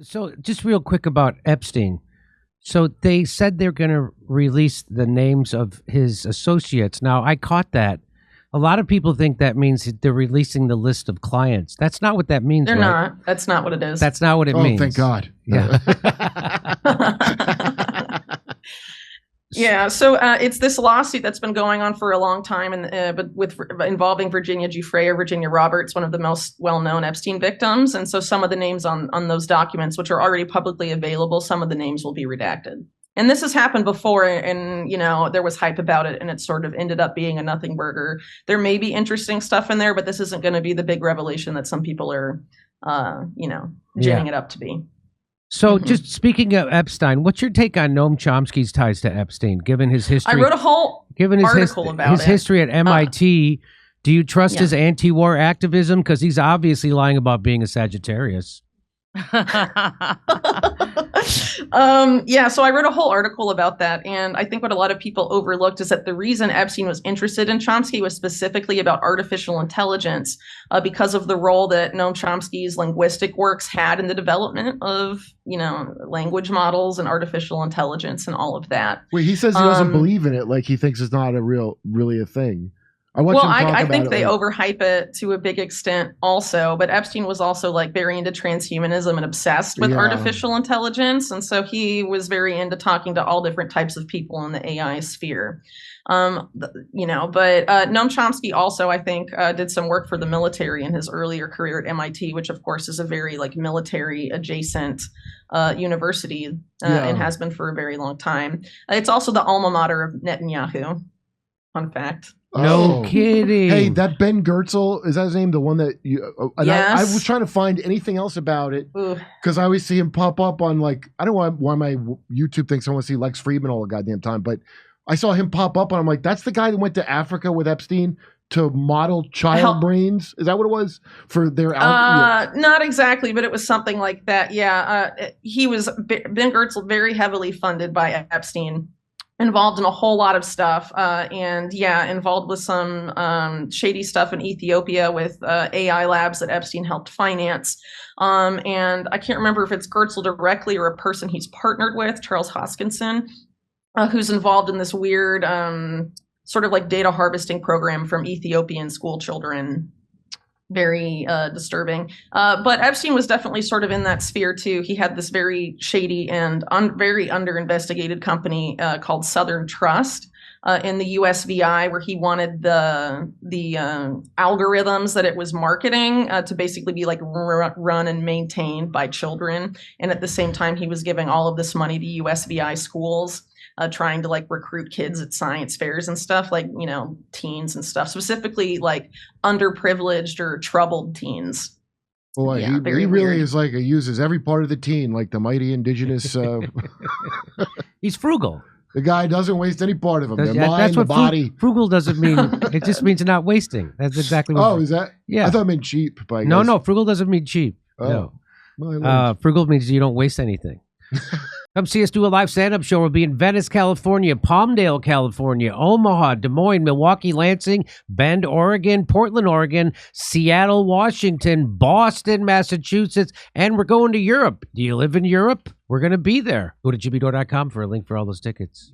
So just real quick about Epstein. So they said they're going to release the names of his associates. Now, I caught that. A lot of people think that means they're releasing the list of clients. That's not what that means. They're right? not. That's not what it is. That's not what it means. Oh, thank God. Yeah. Yeah, so it's this lawsuit that's been going on for a long time, and involving Virginia Giuffre or Virginia Roberts, one of the most well-known Epstein victims. And so some of the names on those documents, which are already publicly available, some of the names will be redacted. And this has happened before, and there was hype about it, and it sort of ended up being a nothing burger. There may be interesting stuff in there, but this isn't going to be the big revelation that some people are, ginning it up to be. So just speaking of Epstein, what's your take on Noam Chomsky's ties to Epstein, given his history? I wrote a whole article about his history at MIT. Do you trust his anti-war activism? Because he's obviously lying about being a Sagittarius. So I wrote a whole article about that, and I think what a lot of people overlooked is that the reason Epstein was interested in Chomsky was specifically about artificial intelligence, because of the role that Noam Chomsky's linguistic works had in the development of language models and artificial intelligence and all of that. Wait, he says he doesn't believe in it, like he thinks it's not really a thing. I think they overhype it to a big extent also, but Epstein was also very into transhumanism and obsessed with artificial intelligence. And so he was very into talking to all different types of people in the AI sphere. But Noam Chomsky also, I think, did some work for the military in his earlier career at MIT, which of course is a very military adjacent university and has been for a very long time. It's also the alma mater of Netanyahu. Fun fact. No kidding. Hey, that Ben Goertzel, is that his name? The one that you... Yes. I was trying to find anything else about it because I always see him pop up on I don't know why my YouTube thinks I want to see Lex Friedman all the goddamn time, but I saw him pop up and I'm like, that's the guy that went to Africa with Epstein to model child brains. Is that what it was for their... Not exactly, but it was something like that. Yeah. Ben Goertzel, very heavily funded by Epstein. Involved in a whole lot of stuff, involved with some shady stuff in Ethiopia with AI labs that Epstein helped finance. And I can't remember if it's Goertzel directly or a person he's partnered with, Charles Hoskinson, who's involved in this weird sort of data harvesting program from Ethiopian school children. Very disturbing. But Epstein was definitely sort of in that sphere too. He had this very shady and very under-investigated company called Southern Trust in the USVI, where he wanted the algorithms that it was marketing to basically be run and maintained by children. And at the same time, he was giving all of this money to USVI schools. Trying to recruit kids at science fairs and stuff, teens and stuff, specifically underprivileged or troubled teens. Boy, he really is uses every part of the teen, like the mighty indigenous. He's frugal. The guy doesn't waste any part of him. Their mind, the body. Frugal doesn't mean, it just means not wasting. That's exactly what. Oh, is that? Yeah. I thought it meant cheap. But no, frugal doesn't mean cheap. Oh. No. Well, frugal means you don't waste anything. Come see us do a live stand-up show. We'll be in Venice, California, Palmdale, California, Omaha, Des Moines, Milwaukee, Lansing, Bend, Oregon, Portland, Oregon, Seattle, Washington, Boston, Massachusetts, and we're going to Europe. Do you live in Europe? We're going to be there. Go to jimmydore.com for a link for all those tickets.